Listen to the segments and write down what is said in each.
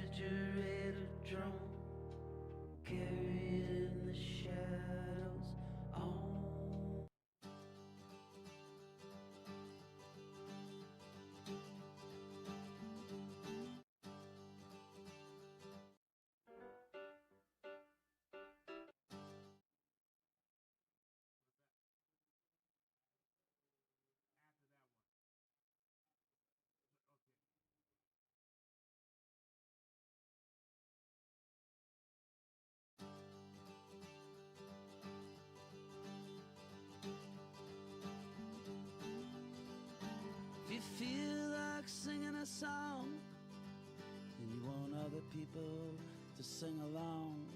refrigerator drunk, carrying the shadows on. If you feel like singing a song and you want other people to sing along,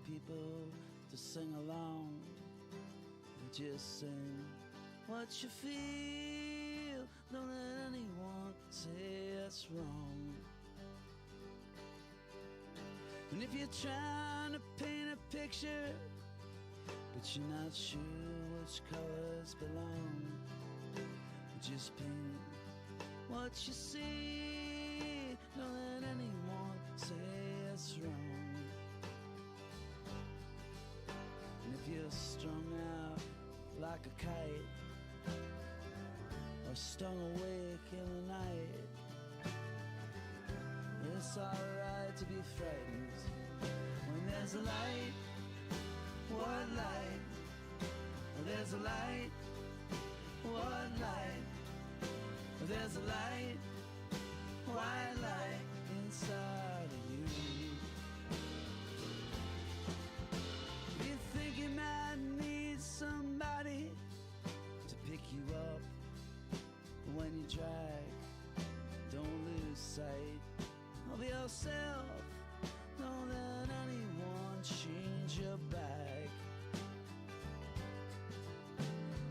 people to sing along. Just sing what you feel, don't let anyone say it's wrong. And if you're trying to paint a picture, but you're not sure which colors belong, just paint what you see, don't let anyone say it's wrong. And if you're strung out like a kite, or stung awake in the night, it's alright to be frightened when there's a light. What light? There's a light. What light? There's a light. White light inside of you. You think you might need somebody to pick you up when you drag. Don't lose sight of yourself. Don't let anyone change your bag.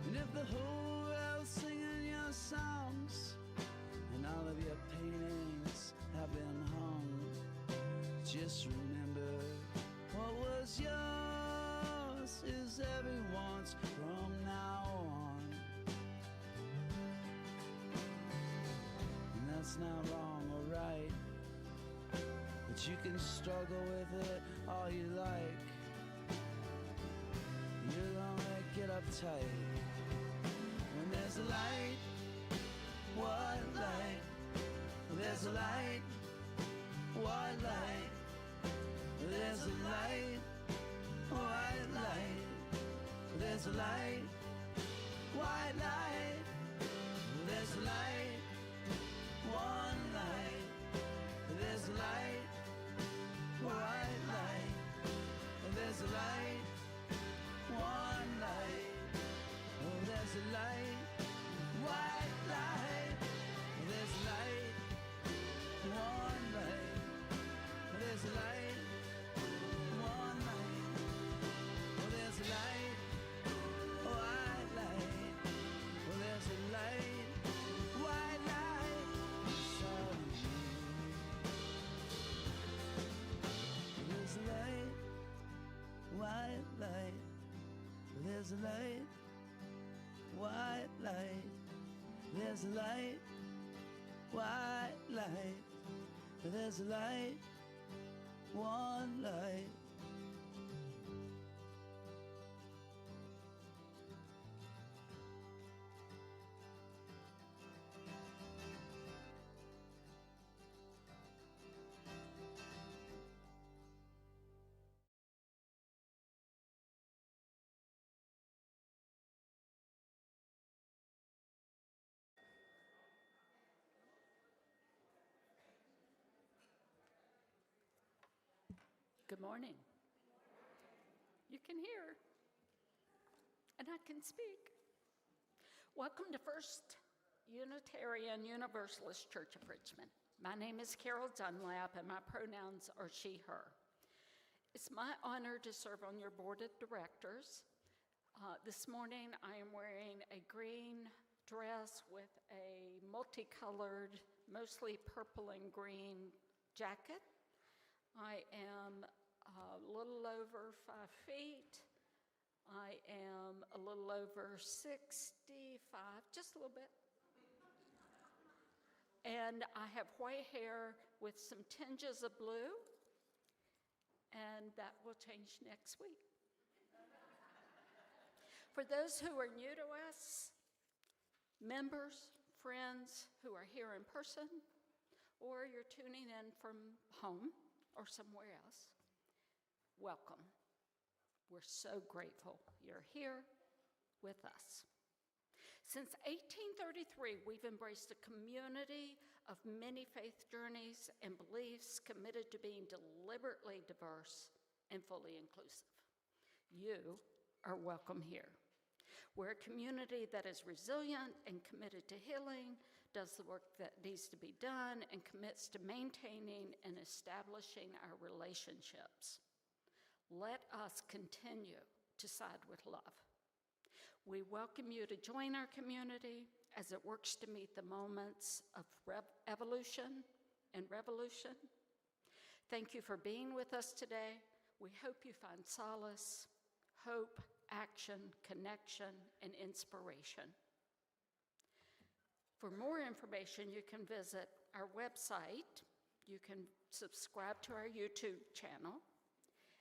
And if the whole world's singing your songs and all of your paintings have been hung, just remember what was yours is everyone's from now on. And that's not wrong or right, but you can struggle with it all you like. You're gonna get uptight when there's a light. What light? There's a light. What light? There's a light. White light. There's a light. White light. There's a light. One light. There's a light. White light. There's a light. One light. Oh, there's a light. White light. There's a light. One light. There's a light. One light. Oh, there's a light. White light. Oh, there's a light. White light inside of you. There's a light. White light. There's a light. White light. There's a light. White light. There's a light. One light. Good morning. You can hear, and I can speak. Welcome to First Unitarian Universalist Church of Richmond. My name is Carol Dunlap, and my pronouns are she, her. It's my honor to serve on your board of directors. This morning, I am wearing a green dress with a multicolored, mostly purple and green jacket. I am a little over 5 feet. I am a little over 65, just a little bit. And I have white hair with some tinges of blue, and that will change next week. For those who are new to us, members, friends who are here in person, or you're tuning in from home, or somewhere else, welcome. We're so grateful you're here with us. Since 1833, we've embraced a community of many faith journeys and beliefs committed to being deliberately diverse and fully inclusive. You are welcome here. We're a community that is resilient and committed to healing, does the work that needs to be done, and commits to maintaining and establishing our relationships. Let us continue to side with love. We welcome you to join our community as it works to meet the moments of evolution and revolution. Thank you for being with us today. We hope you find solace, hope, action, connection, and inspiration. For more information, you can visit our website. You can subscribe to our YouTube channel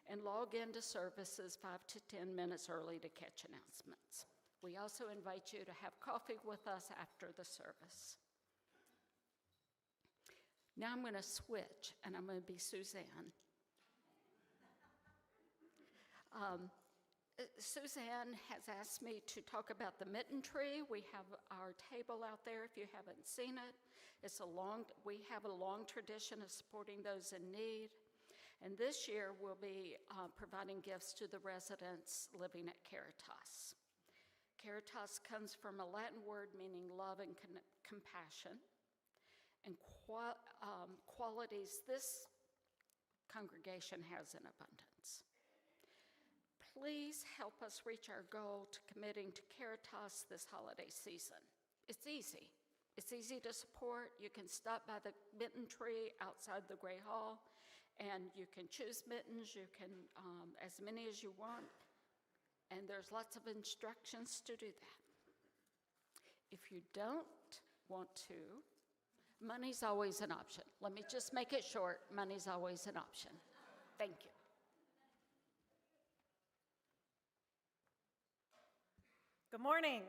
and log into services 5 to 10 minutes early to catch announcements. We also invite you to have coffee with us after the service. Now I'm going to switch, and I'm going to be Suzanne. Suzanne has asked me to talk about the mitten tree. We have our table out there if you haven't seen it. We have a long tradition of supporting those in need. And this year we'll be providing gifts to the residents living at Caritas. Caritas comes from a Latin word meaning love and compassion, and qualities this congregation has in abundance. Please help us reach our goal to committing to Caritas this holiday season. It's easy. It's easy to support. You can stop by the mitten tree outside the Gray Hall, and you can choose mittens. You can, as many as you want, and there's lots of instructions to do that. If you don't want to, money's always an option. Let me just make it short. Money's always an option. Thank you. Good morning.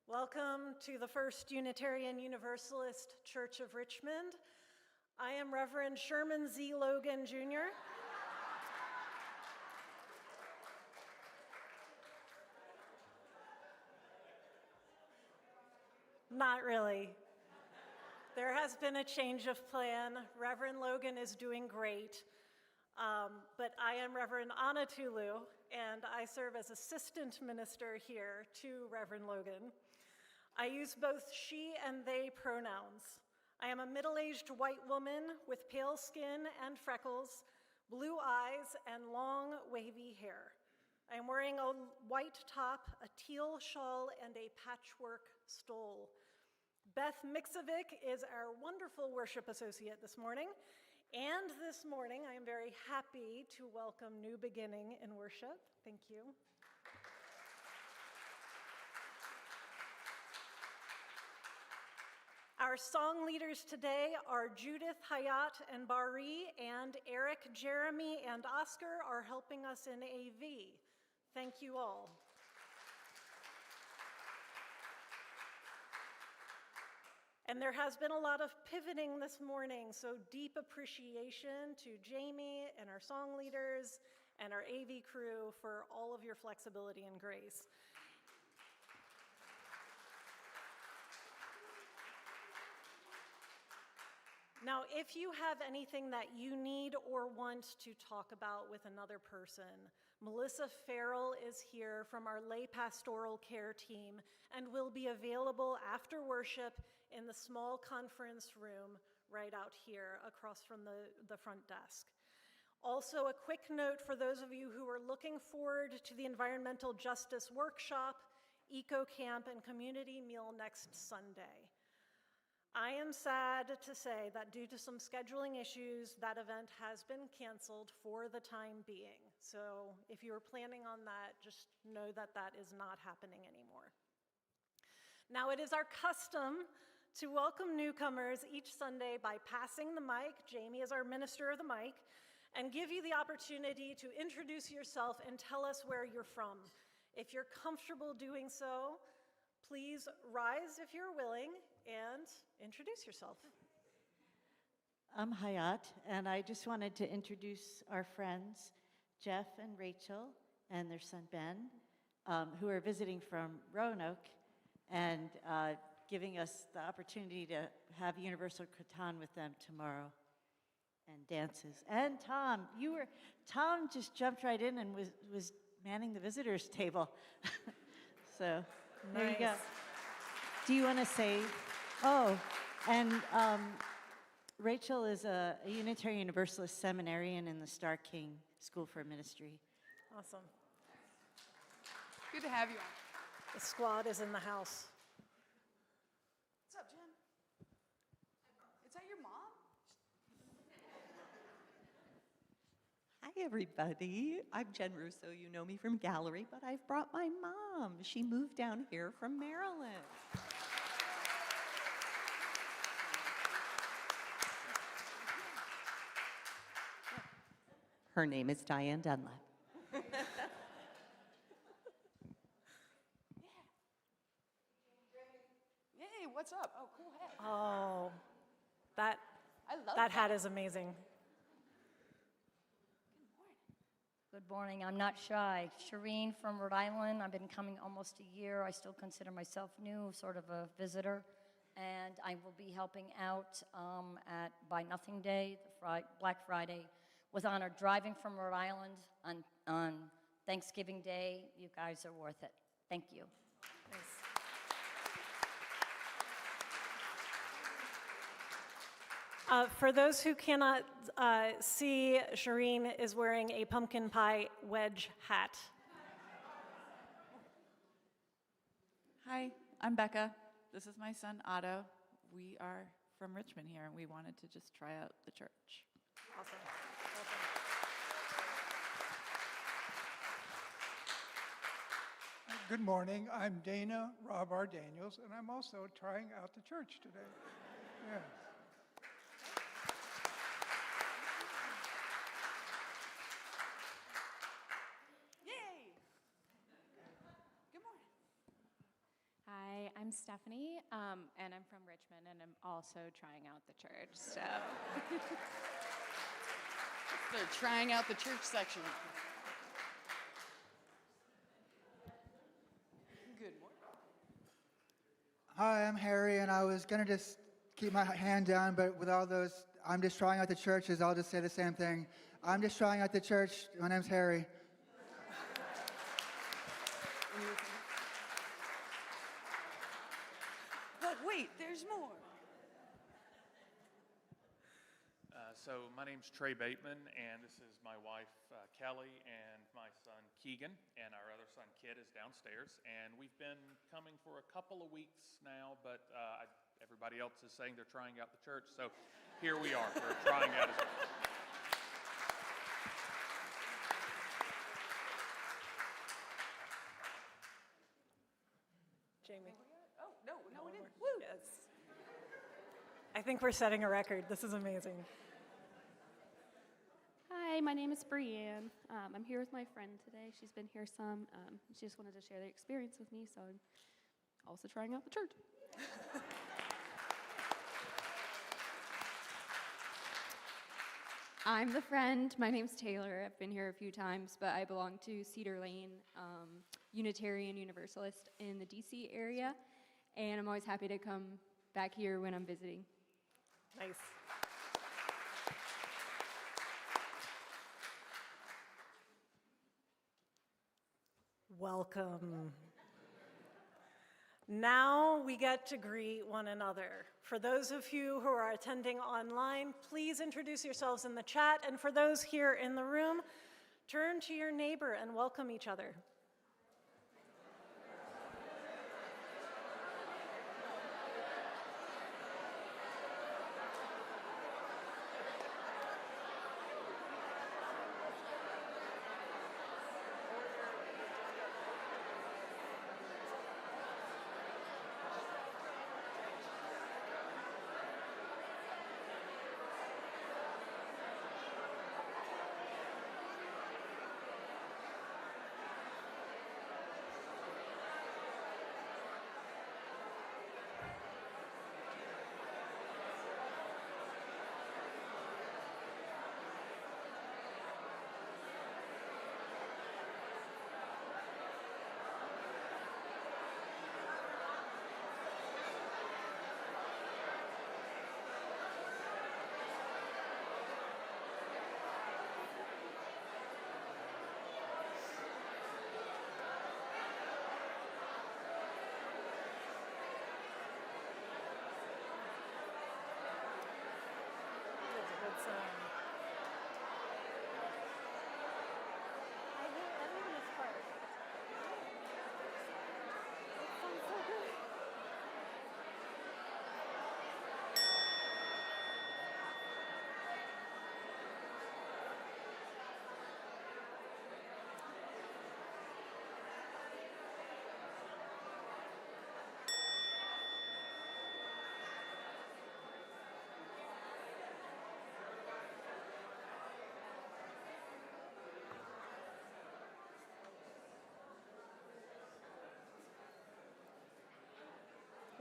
Welcome to the First Unitarian Universalist Church of Richmond. I am Reverend Sherman Z. Logan, Jr. Not really. There has been a change of plan. Reverend Logan is doing great. But I am Reverend Anna Tulou, and I serve as assistant minister here to Reverend Logan. I use both she and they pronouns. I am a middle-aged white woman with pale skin and freckles, blue eyes, and long, wavy hair. I am wearing a white top, a teal shawl, and a patchwork stole. Beth Mixovic is our wonderful worship associate this morning. And this morning, I am very happy to welcome New Beginning in worship. Thank you. Our song leaders today are Judith, Hayat, and Bari, and Eric, Jeremy, and Oscar are helping us in AV. Thank you all. And there has been a lot of pivoting this morning, so deep appreciation to Jamie and our song leaders and our AV crew for all of your flexibility and grace. Now, if you have anything that you need or want to talk about with another person, Melissa Farrell is here from our lay pastoral care team and will be available after worship in the small conference room right out here across from the front desk. Also, a quick note for those of you who are looking forward to the Environmental Justice Workshop, Eco Camp, and Community Meal next Sunday. I am sad to say that due to some scheduling issues, that event has been canceled for the time being. So if you were planning on that, just know that that is not happening anymore. Now, it is our custom to welcome newcomers each Sunday by passing the mic. Jamie is our minister of the mic, and give you the opportunity to introduce yourself and tell us where you're from. If you're comfortable doing so, please rise if you're willing and introduce yourself. I'm Hayat, and I just wanted to introduce our friends, Jeff and Rachel, and their son Ben, who are visiting from Roanoke and giving us the opportunity to have Universal Catan with them tomorrow and dances. And Tom just jumped right in and was manning the visitors table. So there you go. Do you want to say, and Rachel is a Unitarian Universalist seminarian in the Star King School for Ministry. Awesome. Good to have you on. The squad is in the house. What's up, Jen? Is that your mom? Hi, everybody. I'm Jen Russo. You know me from gallery, but I've brought my mom. She moved down here from Maryland. Her name is Diane Dunlap. Yay, what's up? Oh, cool hat. Oh, that, I love that hat is amazing. Good morning. I'm not shy. Shireen from Rhode Island. I've been coming almost a year. I still consider myself new, sort of a visitor. And I will be helping out at Buy Nothing Day, the Black Friday. Was honored driving from Rhode Island on Thanksgiving Day. You guys are worth it. Thank you. For those who cannot see, Shireen is wearing a pumpkin pie wedge hat. Hi, I'm Becca. This is my son, Otto. We are from Richmond here, and we wanted to just try out the church. Awesome. Good morning. I'm Dana Rob R. Daniels, and I'm also trying out the church today. Yeah. Yay! Good morning. Hi, I'm Stephanie, and I'm from Richmond, and I'm also trying out the church, so. They're trying out the church section. Good morning. Hi, I'm Harry, and I was going to just keep my hand down, but with all those, I'm just trying out the churches, I'll just say the same thing. I'm just trying out the church. My name's Harry. But wait, there's more. So my name's Trey Bateman, and this is my wife, Kelly, and my son, Keegan, and our other son, Kid, is downstairs. And we've been coming for a couple of weeks now, but everybody else is saying they're trying out the church, so here we are. We're trying out as well. Jamie. Oh, no, we didn't. Woo! Yes. I think we're setting a record. This is amazing. Hi, my name is Brianne. I'm here with my friend today. She's been here some. She just wanted to share the experience with me, so I'm also trying out the church. I'm the friend. My name's Taylor. I've been here a few times, but I belong to Cedar Lane, Unitarian Universalist in the DC area, and I'm always happy to come back here when I'm visiting. Nice. Welcome. Now we get to greet one another. For those of you who are attending online, please introduce yourselves in the chat, and for those here in the room, turn to your neighbor and welcome each other.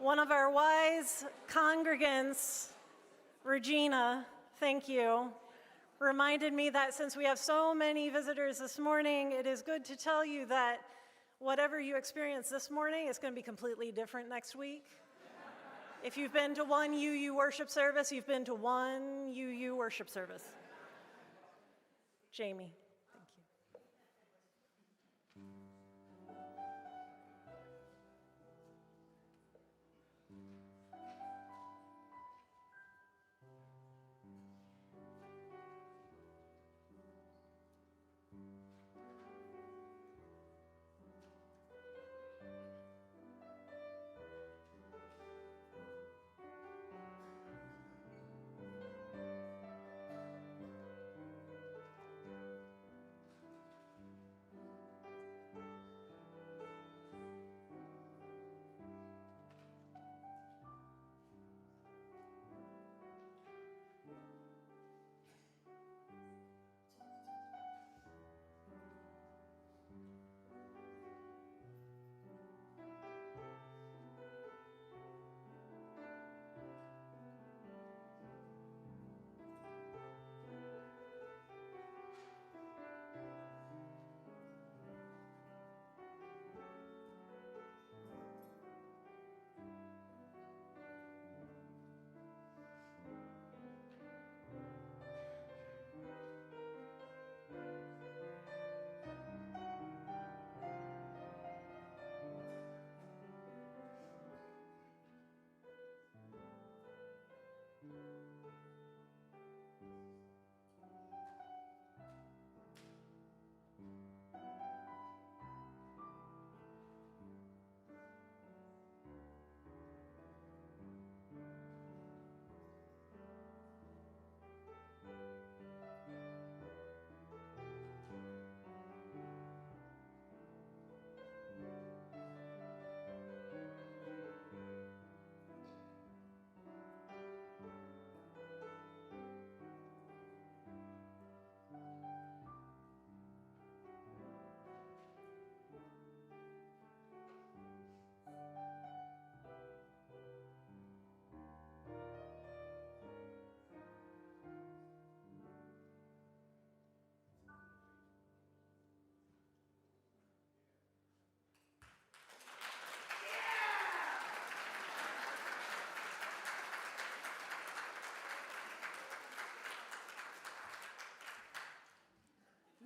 One of our wise congregants, Regina, thank you, reminded me that since we have so many visitors this morning, it is good to tell you that whatever you experience this morning is going to be completely different next week. If you've been to one UU worship service, you've been to one UU worship service. Jamie.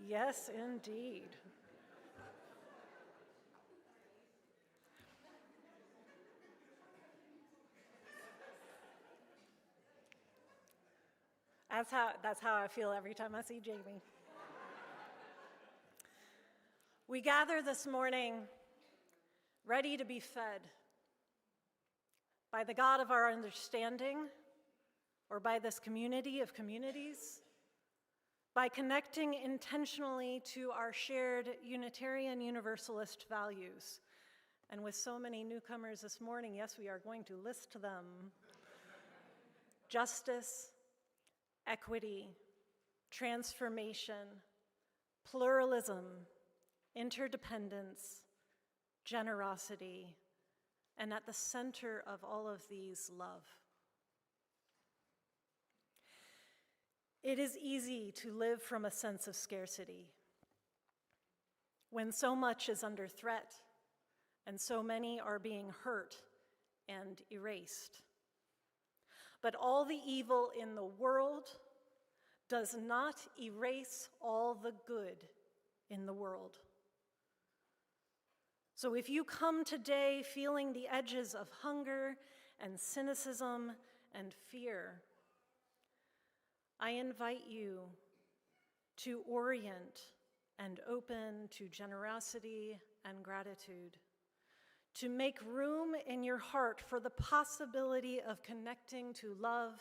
Yes, indeed. That's how I feel every time I see Jamie. We gather this morning ready to be fed by the God of our understanding, or by this community of communities, by connecting intentionally to our shared Unitarian Universalist values. And with so many newcomers this morning, yes, we are going to list them. Justice, equity, transformation, pluralism, interdependence, generosity, and at the center of all of these, love. It is easy to live from a sense of scarcity when so much is under threat and so many are being hurt and erased. But all the evil in the world does not erase all the good in the world. So if you come today feeling the edges of hunger and cynicism and fear, I invite you to orient and open to generosity and gratitude, to make room in your heart for the possibility of connecting to love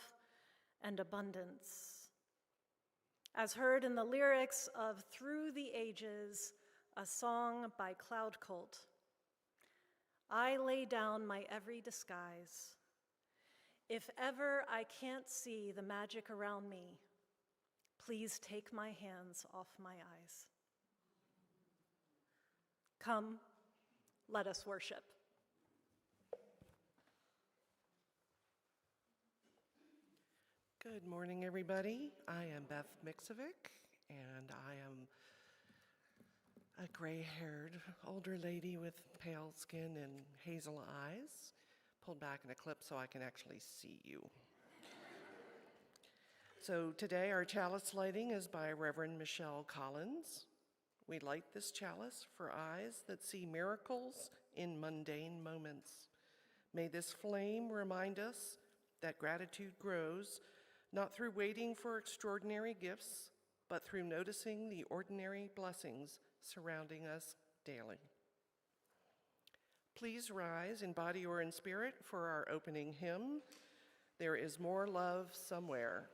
and abundance. As heard in the lyrics of Through the Ages, a song by Cloud Cult, I lay down my every disguise. If ever I can't see the magic around me, please take my hands off my eyes. Come, let us worship. Good morning, everybody. I am Beth Mixovic, and I am a gray-haired older lady with pale skin and hazel eyes, pulled back in a clip so I can actually see you. So today our chalice lighting is by Reverend Michelle Collins. We light this chalice for eyes that see miracles in mundane moments. May this flame remind us that gratitude grows not through waiting for extraordinary gifts, but through noticing the ordinary blessings surrounding us daily. Please rise in body or in spirit for our opening hymn, There Is More Love Somewhere.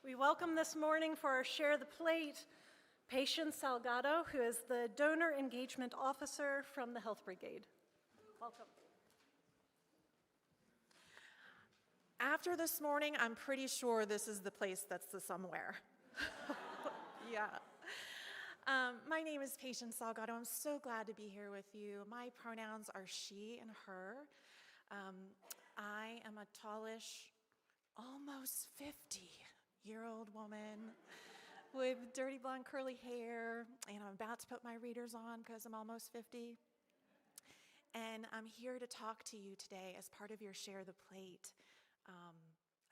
We welcome this morning for our Share the Plate, Patience Salgado, who is the Donor Engagement Officer from the Health Brigade. Welcome. After this morning, I'm pretty sure this is the place that's the somewhere. Yeah. My name is Patience Salgado. I'm so glad to be here with you. My pronouns are she and her. I am a tallish, almost 50-year-old woman with dirty blonde curly hair, and I'm about to put my readers on because I'm almost 50. And I'm here to talk to you today as part of your Share the Plate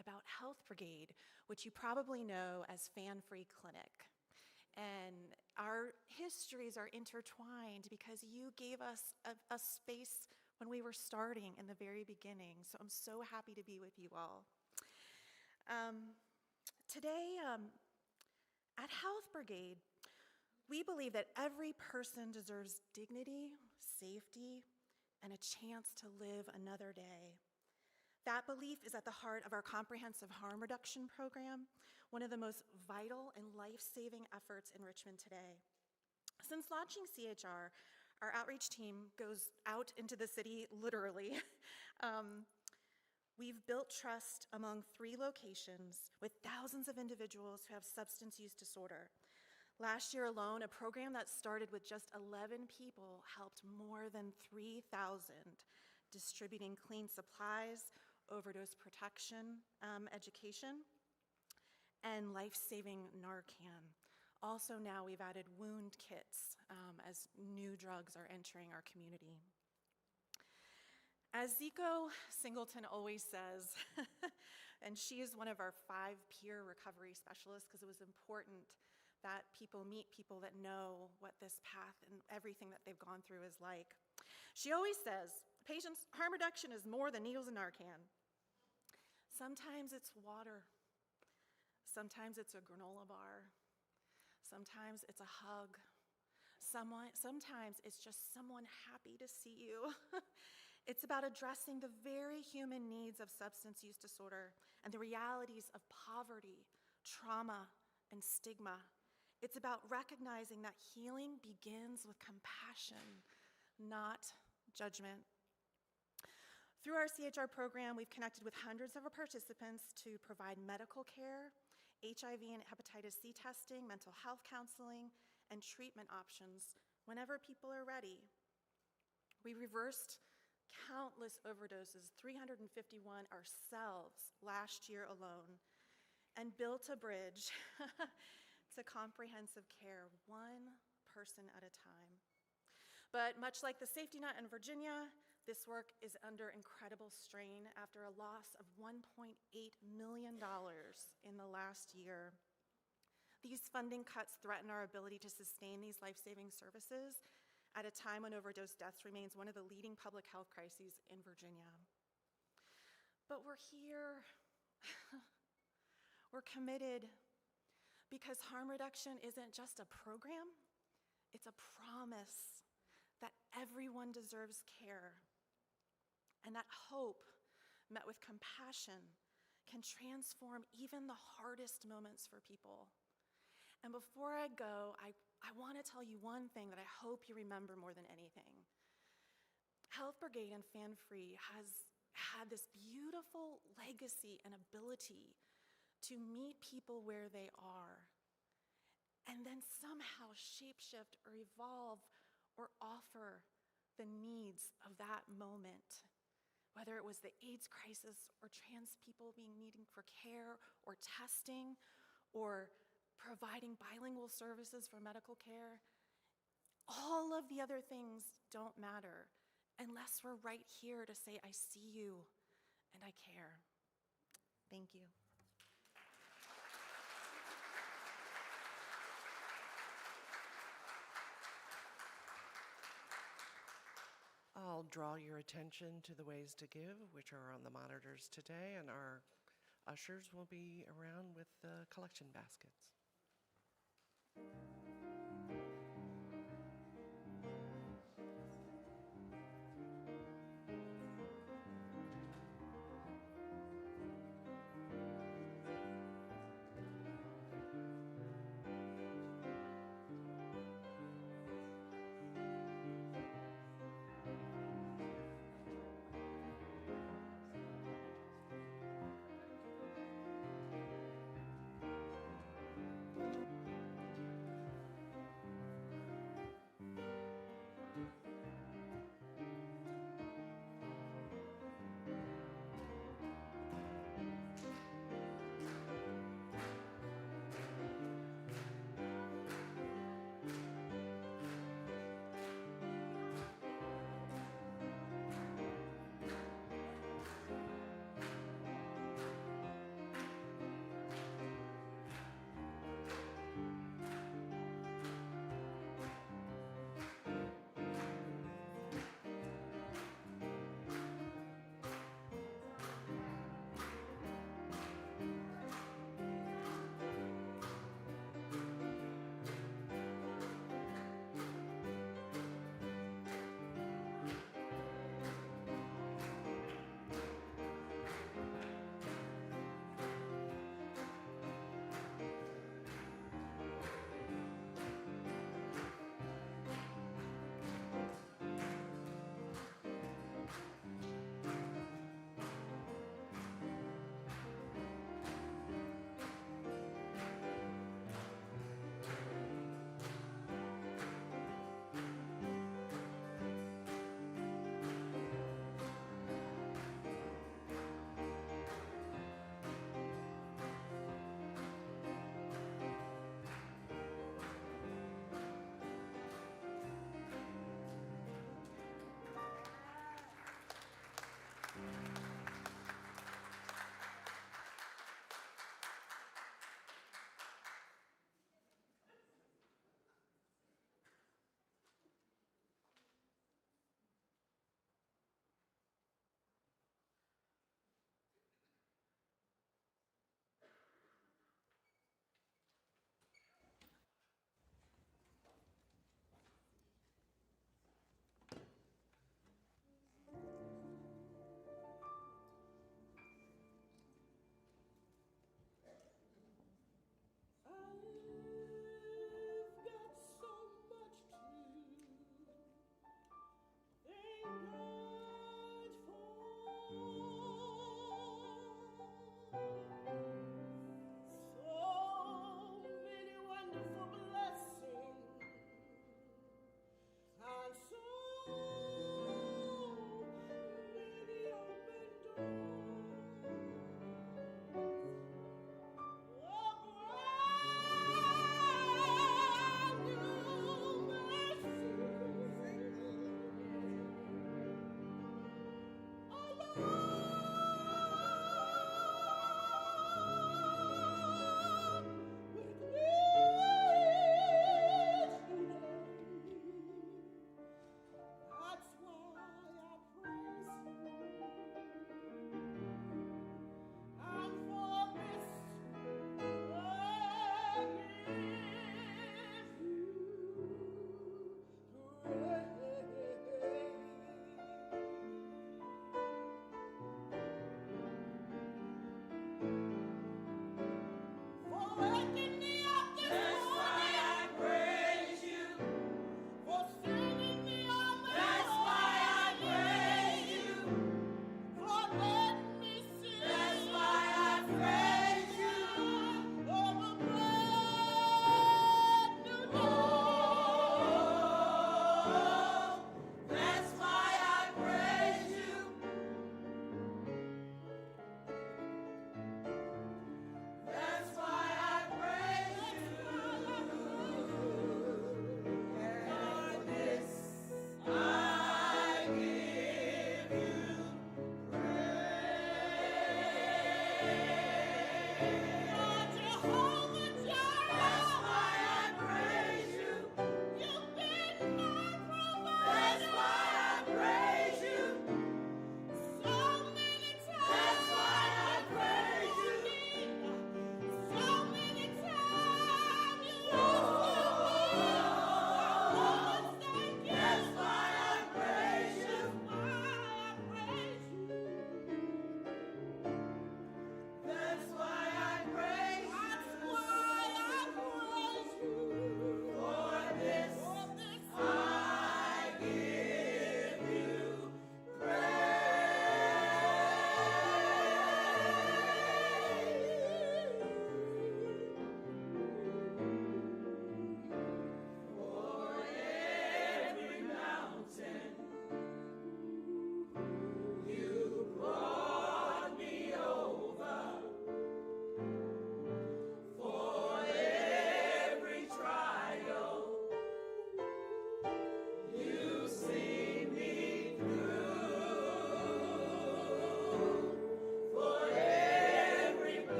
about Health Brigade, which you probably know as Fan-Free Clinic. And our histories are intertwined because you gave us a space when we were starting in the very beginning. So I'm so happy to be with you all. Today, at Health Brigade, we believe that every person deserves dignity, safety, and a chance to live another day. That belief is at the heart of our comprehensive harm reduction program, one of the most vital and life-saving efforts in Richmond today. Since launching CHR, our outreach team goes out into the city, literally. We've built trust among 3 locations with thousands of individuals who have substance use disorder. Last year alone, a program that started with just 11 people helped more than 3,000, distributing clean supplies, overdose protection education, and life-saving Narcan, Also now we've added wound kits as new drugs are entering our community. As Zico Singleton always says, and she is one of our 5 peer recovery specialists, because it was important that people meet people that know what this path and everything that they've gone through is like. She always says, patients, harm reduction is more than needles and Narcan. Sometimes it's water. Sometimes it's a granola bar. Sometimes it's a hug. Sometimes it's just someone happy to see you. It's about addressing the very human needs of substance use disorder and the realities of poverty, trauma, and stigma. It's about recognizing that healing begins with compassion, not judgment. Through our CHR program, we've connected with hundreds of our participants to provide medical care, HIV and hepatitis C testing, mental health counseling, and treatment options whenever people are ready. We reversed countless overdoses, 351 ourselves last year alone, and built a bridge to comprehensive care, one person at a time. But much like the safety net in Virginia, this work is under incredible strain after a loss of $1.8 million in the last year. These funding cuts threaten our ability to sustain these life-saving services at a time when overdose deaths remains one of the leading public health crises in Virginia. But we're here. We're committed because harm reduction isn't just a program, it's a promise that everyone deserves care. And that hope, met with compassion, can transform even the hardest moments for people. And before I go, I want to tell you one thing that I hope you remember more than anything. Health Brigade and Fan Free has had this beautiful legacy and ability to meet people where they are, and then somehow shapeshift or evolve or offer the needs of that moment. Whether it was the AIDS crisis or trans people needing for care or testing or providing bilingual services for medical care, all of the other things don't matter unless we're right here to say, I see you and I care. Thank you. I'll draw your attention to the ways to give, which are on the monitors today, and our ushers will be around with the collection baskets.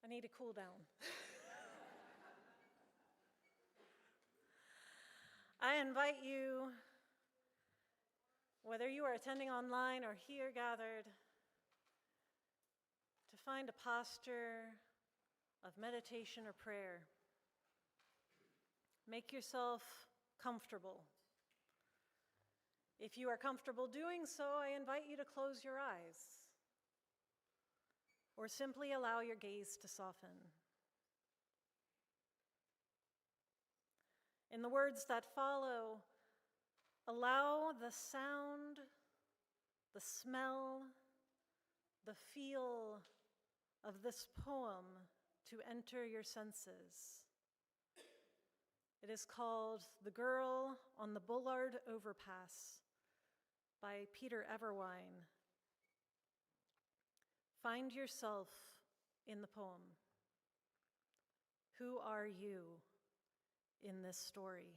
need to cool down. I invite you, whether you are attending online or here gathered, to find a posture of meditation or prayer. Make yourself comfortable. If you are comfortable doing so, I invite you to close your eyes or simply allow your gaze to soften. In the words that follow, allow the sound, the smell, the feel of this poem to enter your senses. It is called The Girl on the Bullard Overpass by Peter Everwine. Find yourself in the poem. Who are you in this story?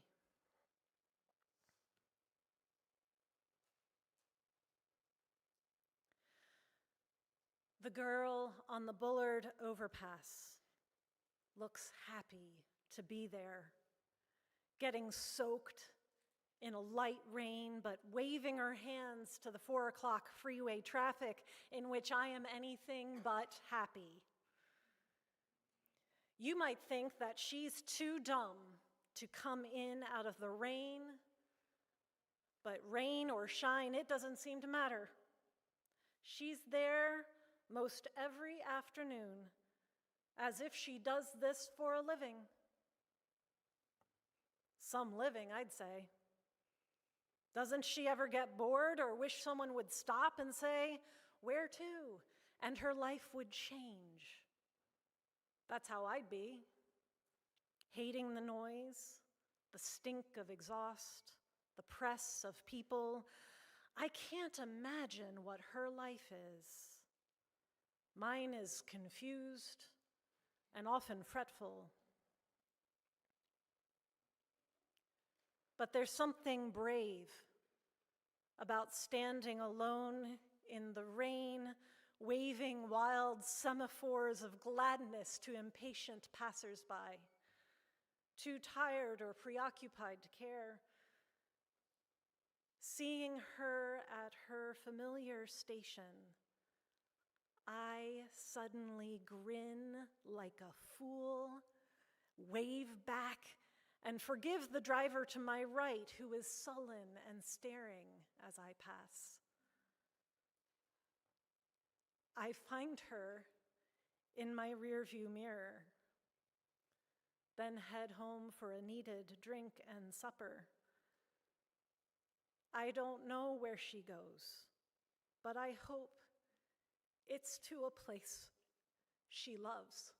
The girl on the Bullard Overpass looks happy to be there, getting soaked in a light rain, but waving her hands to the 4 o'clock freeway traffic in which I am anything but happy. You might think that she's too dumb to come in out of the rain, but rain or shine, it doesn't seem to matter. She's there most every afternoon, as if she does this for a living. Some living, I'd say. Doesn't she ever get bored or wish someone would stop and say, "Where to?" and her life would change? That's how I'd be. Hating the noise, the stink of exhaust, the press of people. I can't imagine what her life is. Mine is confused and often fretful. But there's something brave about standing alone in the rain, waving wild semaphores of gladness to impatient passersby, too tired or preoccupied to care. Seeing her at her familiar station, I suddenly grin like a fool, wave back, and forgive the driver to my right who is sullen and staring as I pass. I find her in my rearview mirror, then head home for a needed drink and supper. I don't know where she goes, but I hope it's to a place she loves.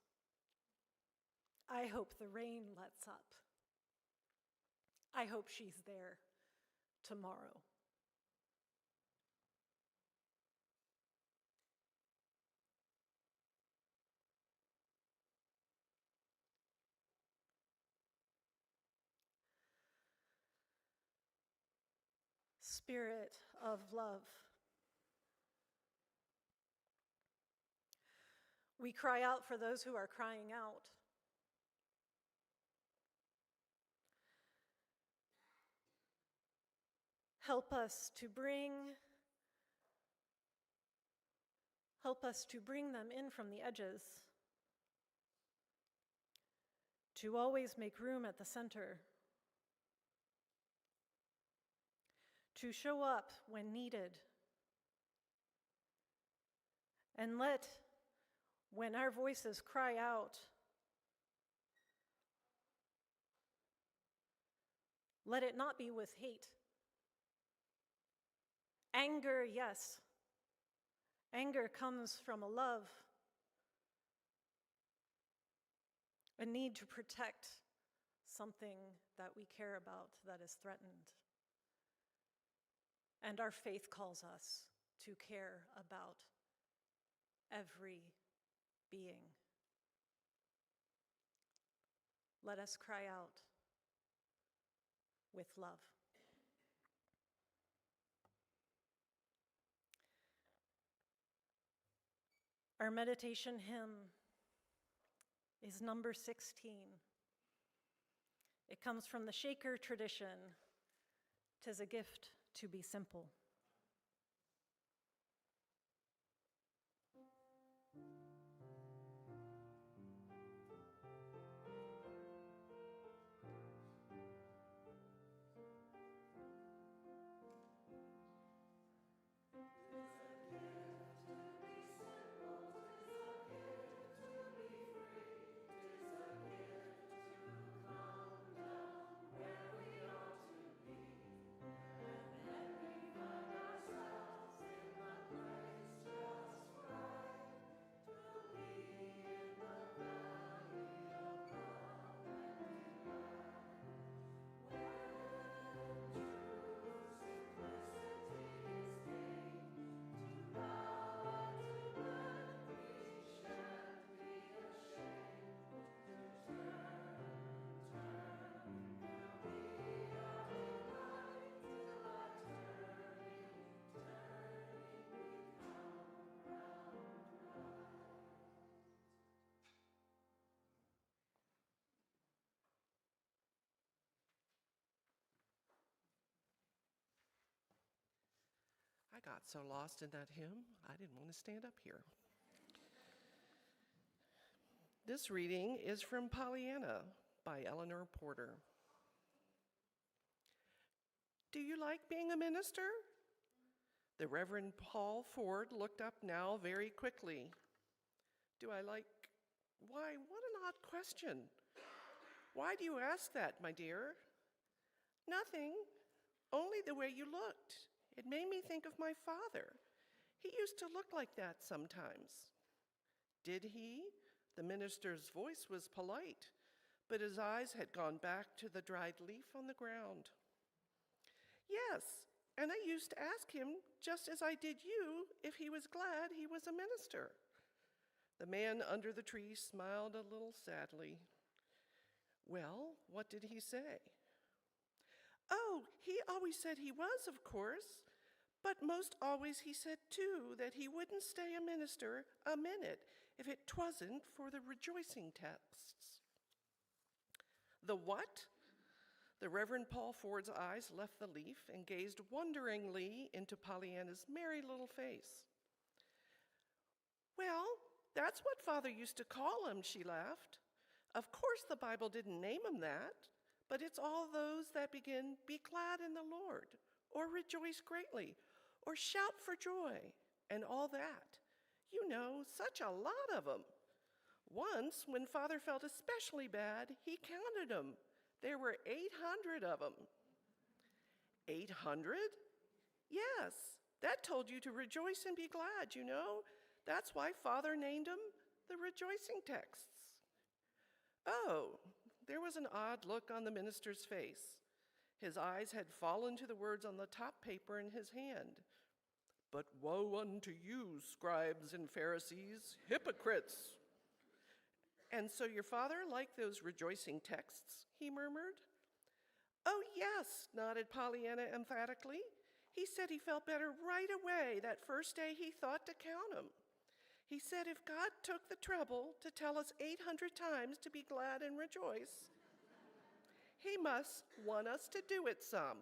I hope the rain lets up. I hope she's there tomorrow. Spirit of love. We cry out for those who are crying out. Help us to bring them in from the edges, to always make room at the center, to show up when needed, and when our voices cry out, let it not be with hate. Anger, yes. Anger comes from a love, a need to protect something that we care about that is threatened. And our faith calls us to care about every being. Let us cry out with love. Our meditation hymn is number 16. It comes from the Shaker tradition. 'Tis a gift to be simple. I got so lost in that hymn, I didn't want to stand up here. This reading is from Polyanna by Eleanor Porter. Do you like being a minister? The Reverend Paul Ford looked up now very quickly. Do I like? Why, what an odd question. Why do you ask that, my dear? Nothing, only the way you looked. It made me think of my father. He used to look like that sometimes. Did he? The minister's voice was polite, but his eyes had gone back to the dried leaf on the ground. Yes, and I used to ask him, just as I did you, if he was glad he was a minister. The man under the tree smiled a little sadly. Well, what did he say? Oh, he always said he was, of course, but most always he said, too, that he wouldn't stay a minister a minute if it twasn't for the rejoicing texts. The what? The Reverend Paul Ford's eyes left the leaf and gazed wonderingly into Polyanna's merry little face. Well, that's what Father used to call him, she laughed. Of course the Bible didn't name him that, but it's all those that begin, be glad in the Lord, or rejoice greatly, or shout for joy, and all that. You know, such a lot of them. Once, when Father felt especially bad, he counted them. There were 800 of them. 800? Yes, that told you to rejoice and be glad, you know. That's why Father named them the rejoicing texts. Oh, there was an odd look on the minister's face. His eyes had fallen to the words on the top paper in his hand. But woe unto you, scribes and Pharisees, hypocrites! And so your father liked those rejoicing texts, he murmured. Oh, yes, nodded Polyanna emphatically. He said he felt better right away that first day he thought to count them. He said if God took the trouble to tell us 800 times to be glad and rejoice, he must want us to do it some.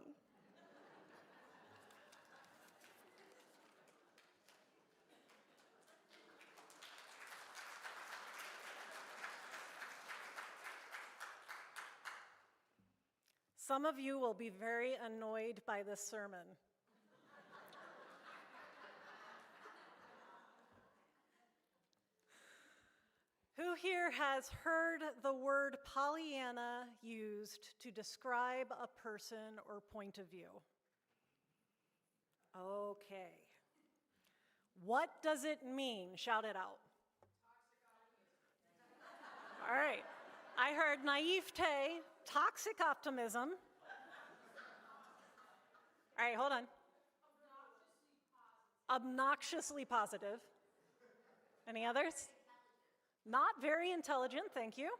Some of you will be very annoyed by this sermon. Who here has heard the word Pollyanna used to describe a person or point of view? Okay. What does it mean? Shout it out. All right. I heard naivete, toxic optimism. All right, hold on. Obnoxiously positive. Any others? Not very intelligent, thank you.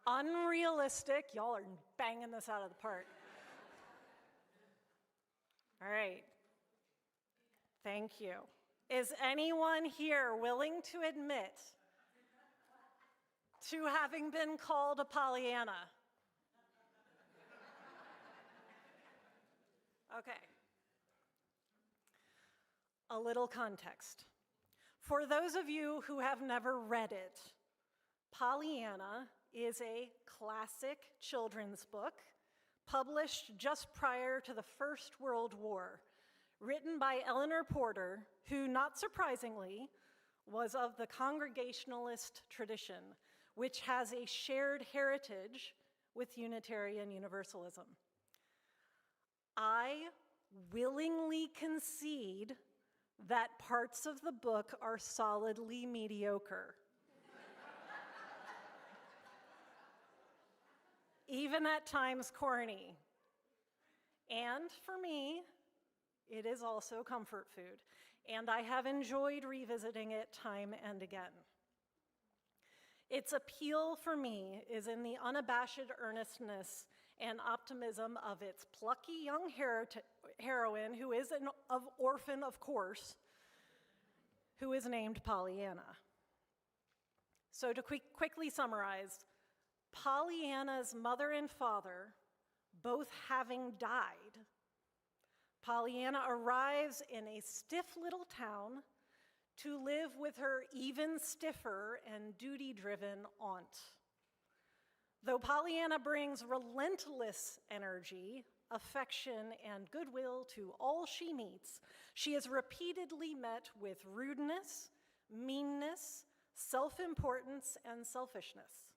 Unrealistic. Y'all are banging this out of the park. All right. Thank you. Is anyone here willing to admit to having been called a Pollyanna. Okay. A little context. For those of you who have never read it, Polyanna is a classic children's book published just prior to the First World War, written by Eleanor Porter, who, not surprisingly, was of the Congregationalist tradition, which has a shared heritage with Unitarian Universalism. I willingly concede that parts of the book are solidly mediocre. Even at times corny. And for me, it is also comfort food, and I have enjoyed revisiting it time and again. Its appeal for me is in the unabashed earnestness and optimism of its plucky young heroine, who is an orphan, of course, who is named Pollyanna. So to quickly summarize, Pollyanna's mother and father, both having died, Pollyanna arrives in a stiff little town to live with her even stiffer and duty-driven aunt. Though Pollyanna brings relentless energy, affection, and goodwill to all she meets, she is repeatedly met with rudeness, meanness, self-importance, and selfishness.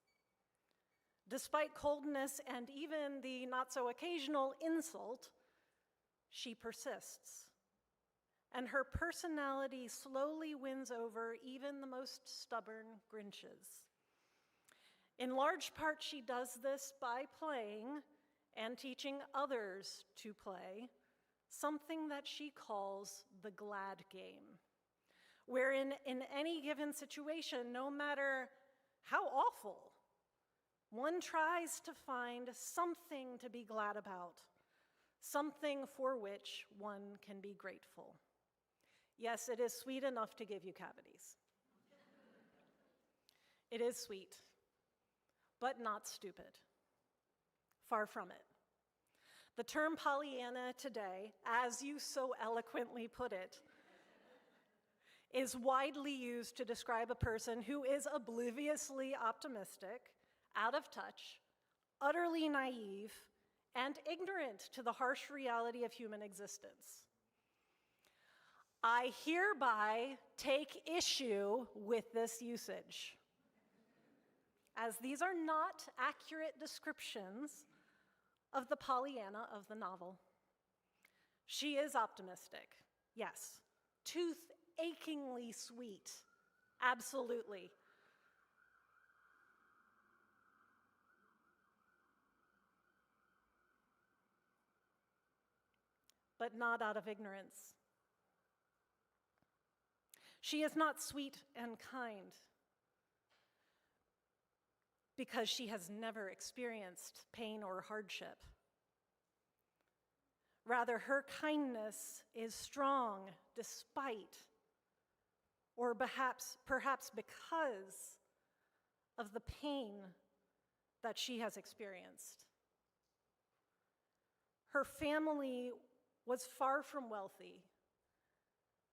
Despite coldness and even the not-so-occasional insult, she persists, and her personality slowly wins over even the most stubborn Grinches. In large part, she does this by playing and teaching others to play something that she calls the glad game, wherein in any given situation, no matter how awful, one tries to find something to be glad about, something for which one can be grateful. Yes, it is sweet enough to give you cavities. It is sweet, but not stupid. Far from it. The term Pollyanna today, as you so eloquently put it, is widely used to describe a person who is obliviously optimistic, out of touch, utterly naive, and ignorant to the harsh reality of human existence. I hereby take issue with this usage, as these are not accurate descriptions of the Pollyanna of the novel. She is optimistic, yes, tooth-achingly sweet, absolutely. But not out of ignorance. She is not sweet and kind because she has never experienced pain or hardship. Rather, her kindness is strong despite, or perhaps because of the pain that she has experienced. Her family was far from wealthy.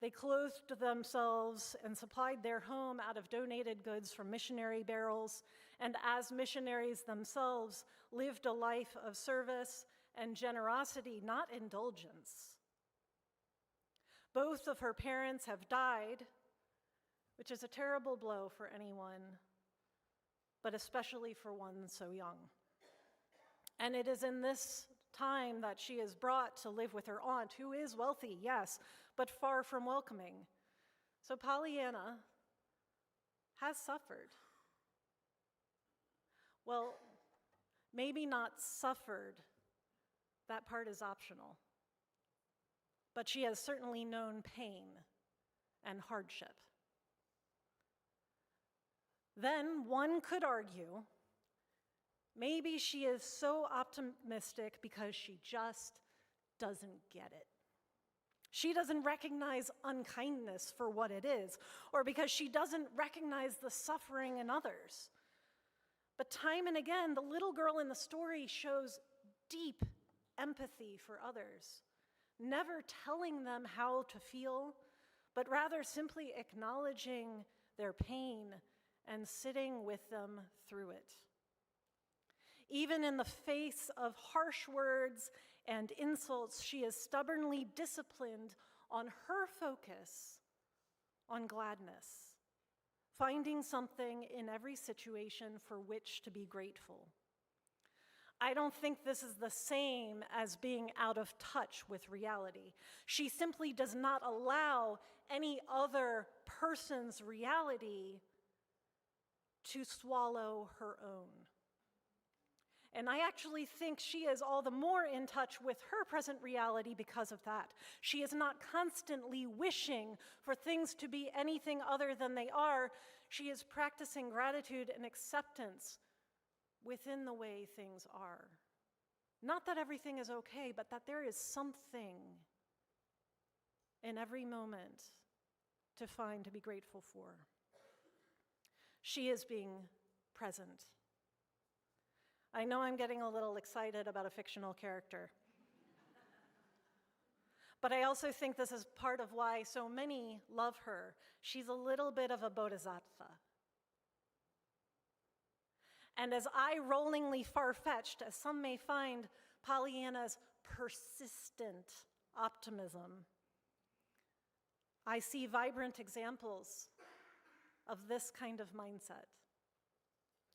They clothed themselves and supplied their home out of donated goods from missionary barrels, and as missionaries themselves, lived a life of service and generosity, not indulgence. Both of her parents have died, which is a terrible blow for anyone, but especially for one so young. And it is in this time that she is brought to live with her aunt, who is wealthy, yes, but far from welcoming. So Pollyanna has suffered. Well, maybe not suffered. That part is optional. But she has certainly known pain and hardship. Then one could argue, maybe she is so optimistic because she just doesn't get it. She doesn't recognize unkindness for what it is, or because she doesn't recognize the suffering in others. But time and again, the little girl in the story shows deep empathy for others, never telling them how to feel, but rather simply acknowledging their pain and sitting with them through it. Even in the face of harsh words and insults, she is stubbornly disciplined on her focus on gladness, finding something in every situation for which to be grateful. I don't think this is the same as being out of touch with reality. She simply does not allow any other person's reality to swallow her own. And I actually think she is all the more in touch with her present reality because of that. She is not constantly wishing for things to be anything other than they are. She is practicing gratitude and acceptance within the way things are. Not that everything is okay, but that there is something in every moment to find to be grateful for. She is being present. I know I'm getting a little excited about a fictional character. But I also think this is part of why so many love her. She's a little bit of a bodhisattva. And as eye-rollingly far-fetched as some may find Pollyanna's persistent optimism, I see vibrant examples of this kind of mindset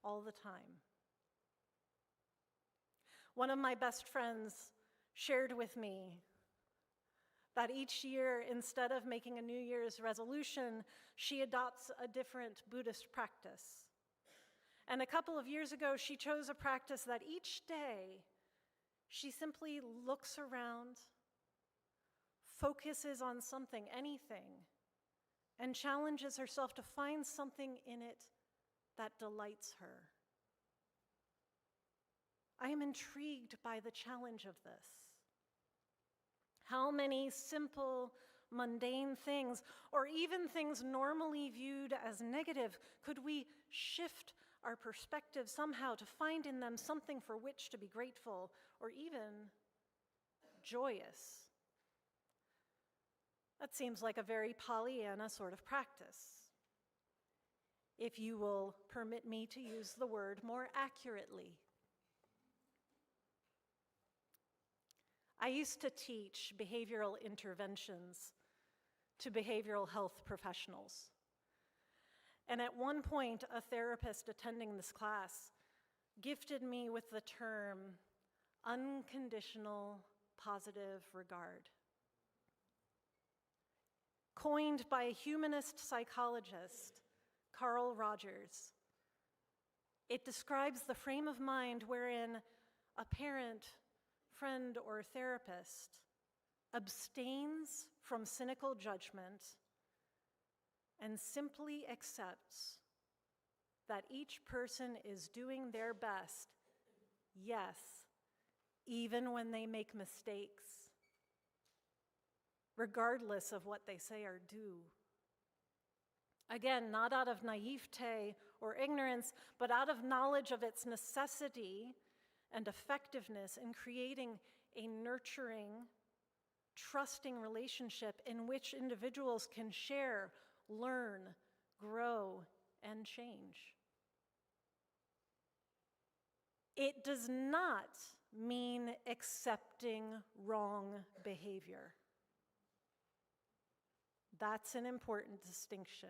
all the time. One of my best friends shared with me that each year, instead of making a New Year's resolution, she adopts a different Buddhist practice. And a couple of years ago, she chose a practice that each day she simply looks around, focuses on something, anything, and challenges herself to find something in it that delights her. I am intrigued by the challenge of this. How many simple, mundane things, or even things normally viewed as negative, could we shift our perspective somehow to find in them something for which to be grateful or even joyous? That seems like a very Pollyanna sort of practice, if you will permit me to use the word more accurately. I used to teach behavioral interventions to behavioral health professionals. And at one point, a therapist attending this class gifted me with the term unconditional positive regard. Coined by a humanist psychologist, Carl Rogers, it describes the frame of mind wherein a parent, friend, or therapist abstains from cynical judgment and simply accepts that each person is doing their best, yes, even when they make mistakes, regardless of what they say or do. Again, not out of naivete or ignorance, but out of knowledge of its necessity and effectiveness in creating a nurturing, trusting relationship in which individuals can share, learn, grow, and change. It does not mean accepting wrong behavior. That's an important distinction.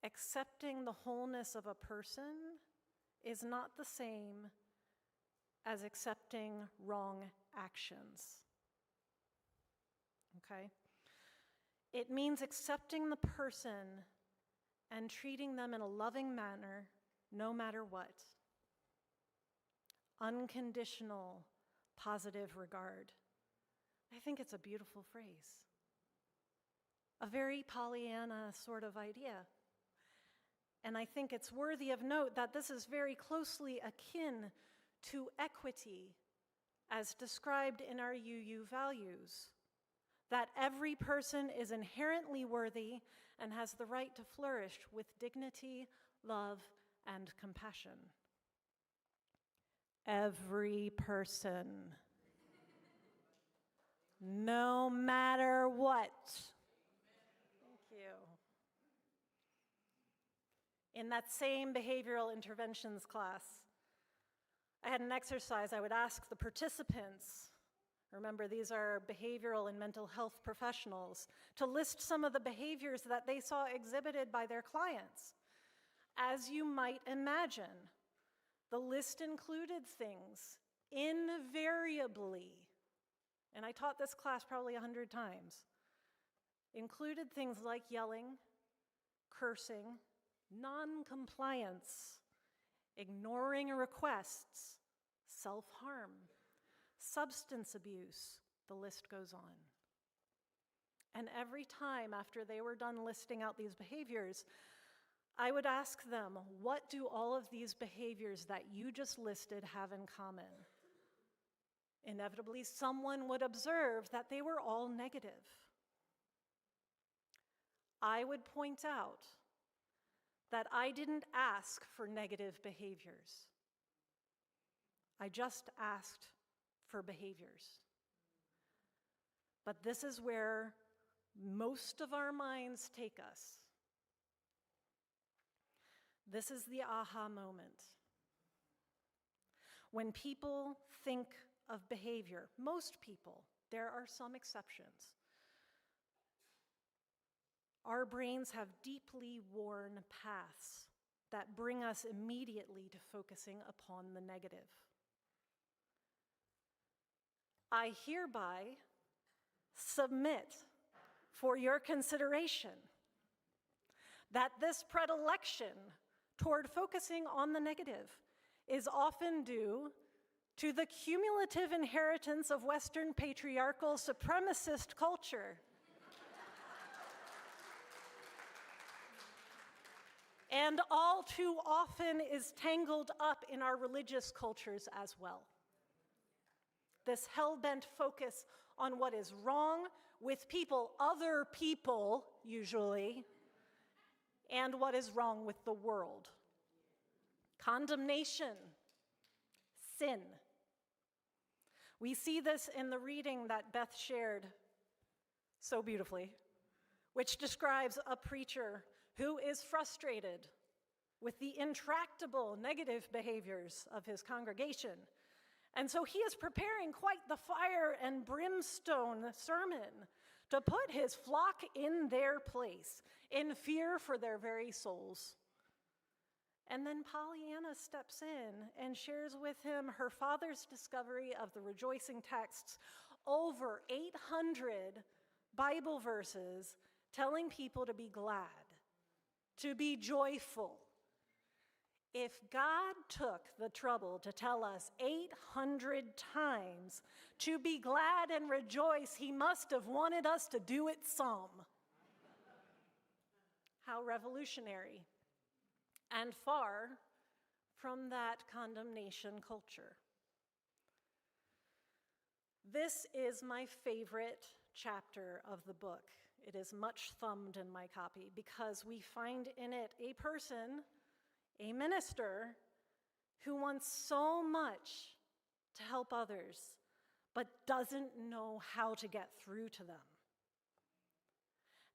Accepting the wholeness of a person is not the same as accepting wrong actions. Okay? It means accepting the person and treating them in a loving manner, no matter what. Unconditional, positive regard. I think it's a beautiful phrase. A very Pollyanna sort of idea. And I think it's worthy of note that this is very closely akin to equity as described in our UU values, that every person is inherently worthy and has the right to flourish with dignity, love, and compassion. Every person, no matter what. Thank you. In that same behavioral interventions class, I had an exercise I would ask the participants, remember these are behavioral and mental health professionals, to list some of the behaviors that they saw exhibited by their clients. As you might imagine, the list included things invariably, and I taught this class probably 100 times, included things like yelling, cursing, non-compliance, ignoring requests, self-harm, substance abuse, the list goes on. And every time after they were done listing out these behaviors, I would ask them, what do all of these behaviors that you just listed have in common? Inevitably, someone would observe that they were all negative. I would point out that I didn't ask for negative behaviors. I just asked for behaviors. But this is where most of our minds take us. This is the aha moment. When people think of behavior, most people, there are some exceptions, our brains have deeply worn paths that bring us immediately to focusing upon the negative. I hereby submit for your consideration that this predilection toward focusing on the negative is often due to the cumulative inheritance of Western patriarchal supremacist culture. And all too often is tangled up in our religious cultures as well. This hell-bent focus on what is wrong with people, other people usually, and what is wrong with the world. Condemnation, sin. We see this in the reading that Beth shared so beautifully, which describes a preacher who is frustrated with the intractable negative behaviors of his congregation. And so he is preparing quite the fire and brimstone sermon to put his flock in their place, in fear for their very souls. And then Polyanna steps in and shares with him her father's discovery of the rejoicing texts, over 800 Bible verses telling people to be glad, to be joyful. If God took the trouble to tell us 800 times to be glad and rejoice, he must have wanted us to do it some. How revolutionary, and far from that condemnation culture. This is my favorite chapter of the book. It is much thumbed in my copy because we find in it a person, a minister, who wants so much to help others, but doesn't know how to get through to them.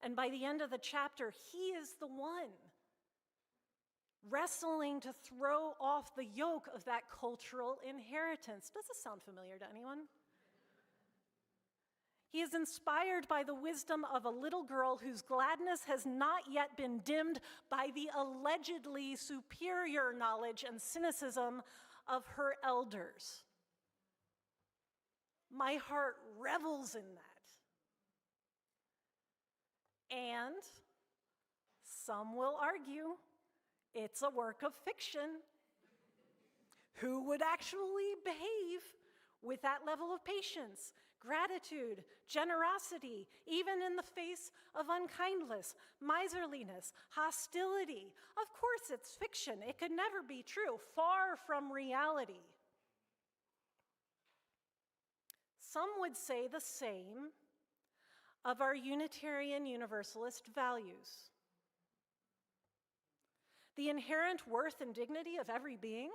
And by the end of the chapter, he is the one wrestling to throw off the yoke of that cultural inheritance. Does this sound familiar to anyone? He is inspired by the wisdom of a little girl whose gladness has not yet been dimmed by the allegedly superior knowledge and cynicism of her elders. My heart revels in that. And some will argue it's a work of fiction. Who would actually behave with that level of patience, gratitude, generosity, even in the face of unkindness, miserliness, hostility? Of course it's fiction. It could never be true, far from reality. Some would say the same of our Unitarian Universalist values. the inherent worth and dignity of every being?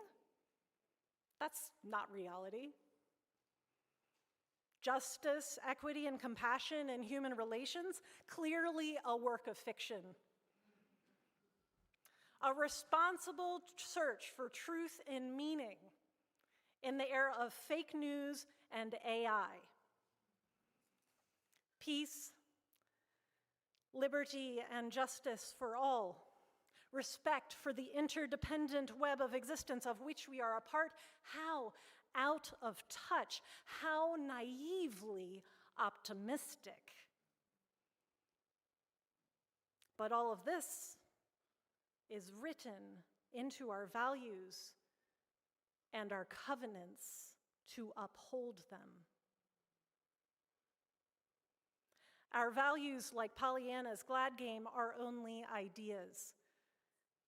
That's not reality. Justice, equity, and compassion in human relations, clearly a work of fiction. A responsible search for truth and meaning in the era of fake news and AI. Peace, liberty, and justice for all. Respect for the interdependent web of existence of which we are a part. How out of touch, how naively optimistic. But all of this is written into our values and our covenants to uphold them. Our values, like Polyanna's glad game, are only ideas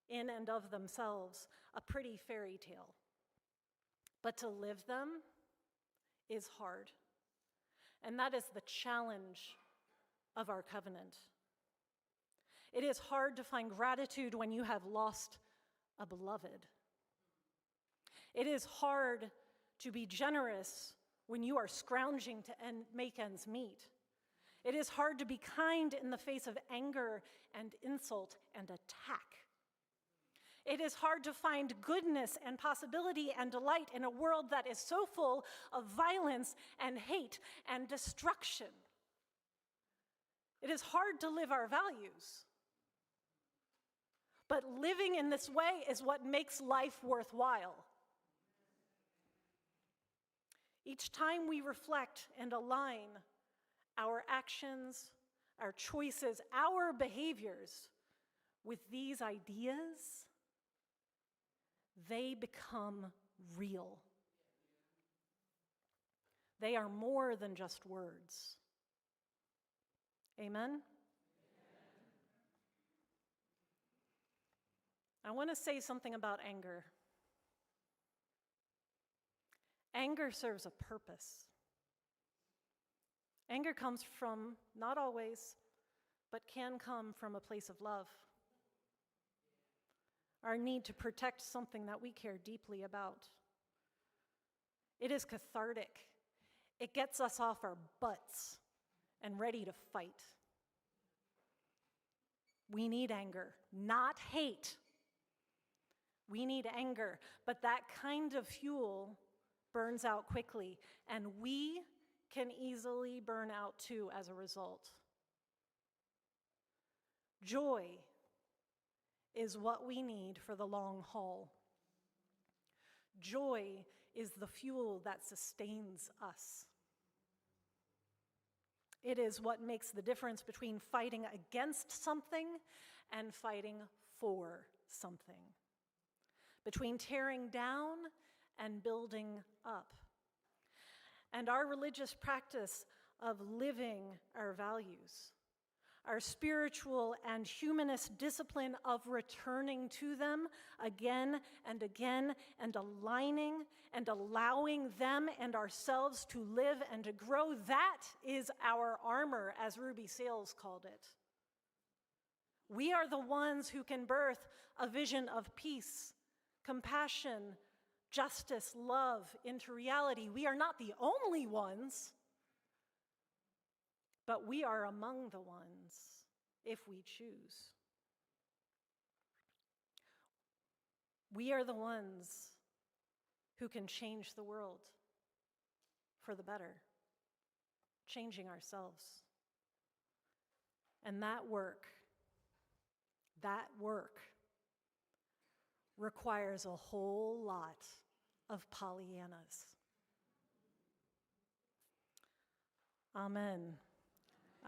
in and of themselves, a pretty fairy tale. But to live them is hard. And that is the challenge of our covenant. It is hard to find gratitude when you have lost a beloved. It is hard to be generous when you are scrounging to make ends meet. It is hard to be kind in the face of anger and insult and attack. It is hard to find goodness and possibility and delight in a world that is so full of violence and hate and destruction. It is hard to live our values. But living in this way is what makes life worthwhile. Each time we reflect and align our actions, our choices, our behaviors with these ideas, they become real. They are more than just words. Amen? I want to say something about anger. Anger serves a purpose. Anger comes from, not always, but can come from a place of love. Our need to protect something that we care deeply about. It is cathartic. It gets us off our butts and ready to fight. We need anger, not hate. We need anger, but that kind of fuel burns out quickly, and we can easily burn out too as a result. Joy is what we need for the long haul. Joy is the fuel that sustains us. It is what makes the difference between fighting against something and fighting for something. Between tearing down and building up. And our religious practice of living our values, our spiritual and humanist discipline of returning to them again and again and aligning and allowing them and ourselves to live and to grow, that is our armor, as Ruby Sales called it. We are the ones who can birth a vision of peace, compassion, justice, love into reality. We are not the only ones, but we are among the ones if we choose. We are the ones who can change the world for the better, changing ourselves. And that work requires a whole lot of Polyannas. Amen.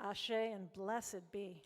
Ashe and blessed be.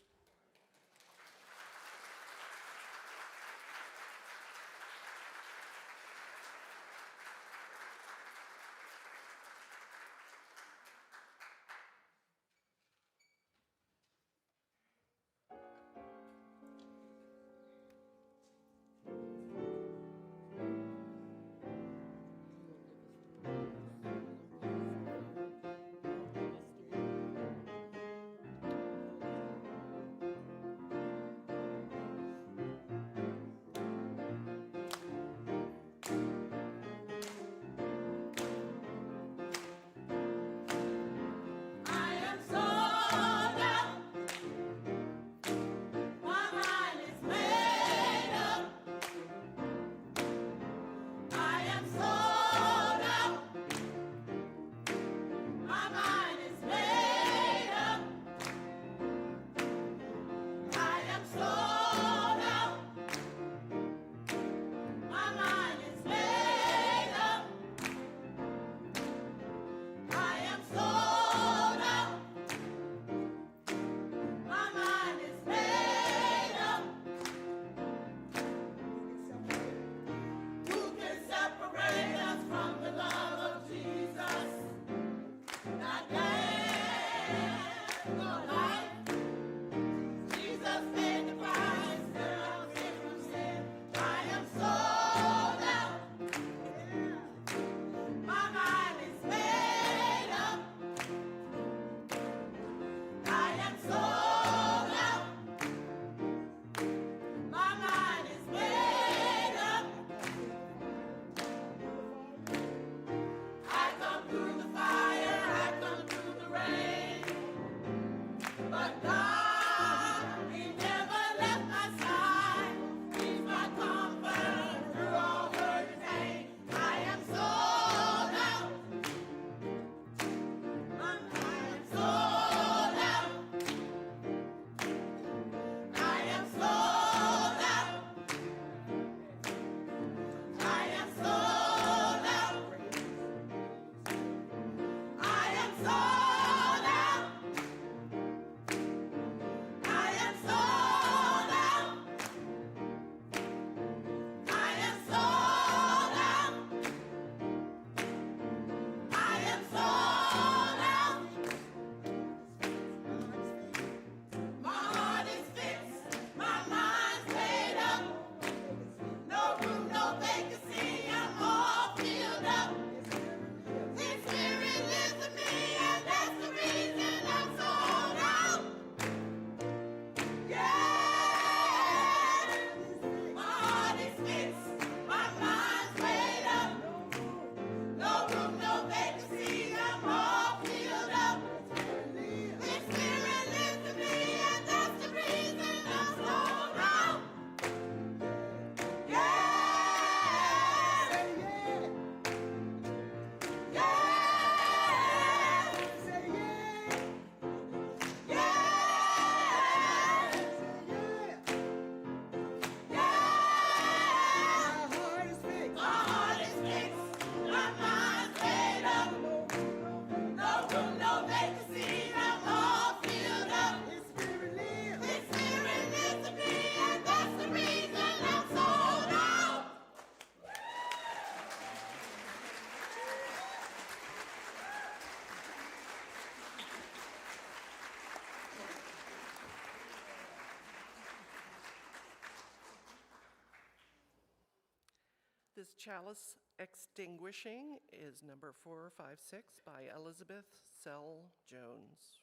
This chalice extinguishing is number 456 by Elizabeth Sell Jones.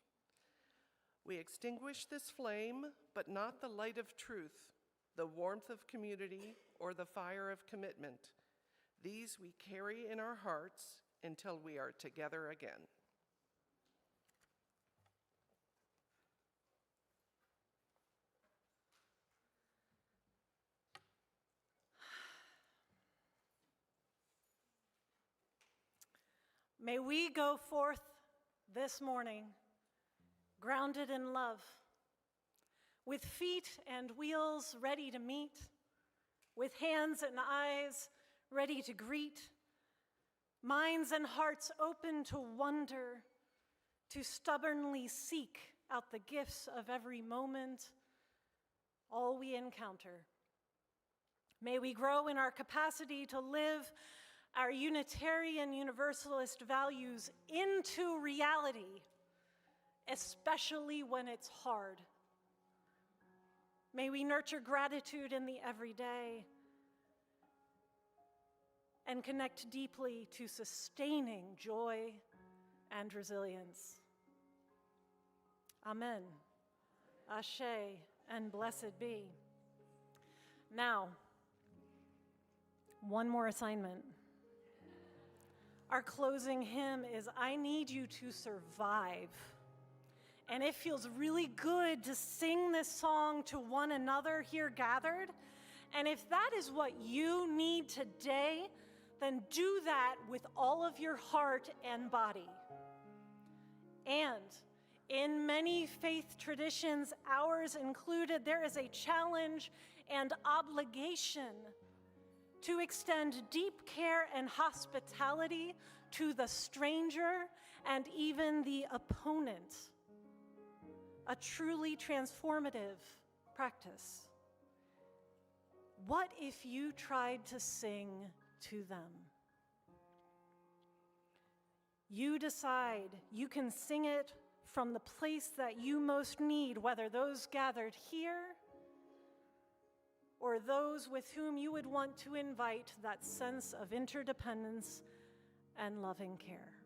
We extinguish this flame, but not the light of truth, the warmth of community, or the fire of commitment. These we carry in our hearts until we are together again. May we go forth this morning grounded in love, with feet and wheels ready to meet, with hands and eyes ready to greet, minds and hearts open to wonder, to stubbornly seek out the gifts of every moment, all we encounter. May we grow in our capacity to live our Unitarian Universalist values into reality, especially when it's hard. May we nurture gratitude in the everyday and connect deeply to sustaining joy and resilience. Amen. Ashe, and blessed be. Now, one more assignment. Our closing hymn is I Need You to Survive. And it feels really good to sing this song to one another here gathered. And if that is what you need today, then do that with all of your heart and body. And in many faith traditions, ours included, there is a challenge and obligation to extend deep care and hospitality to the stranger and even the opponent. A truly transformative practice. What if you tried to sing to them? You decide. You can sing it from the place that you most need, whether those gathered here or those with whom you would want to invite that sense of interdependence and loving care.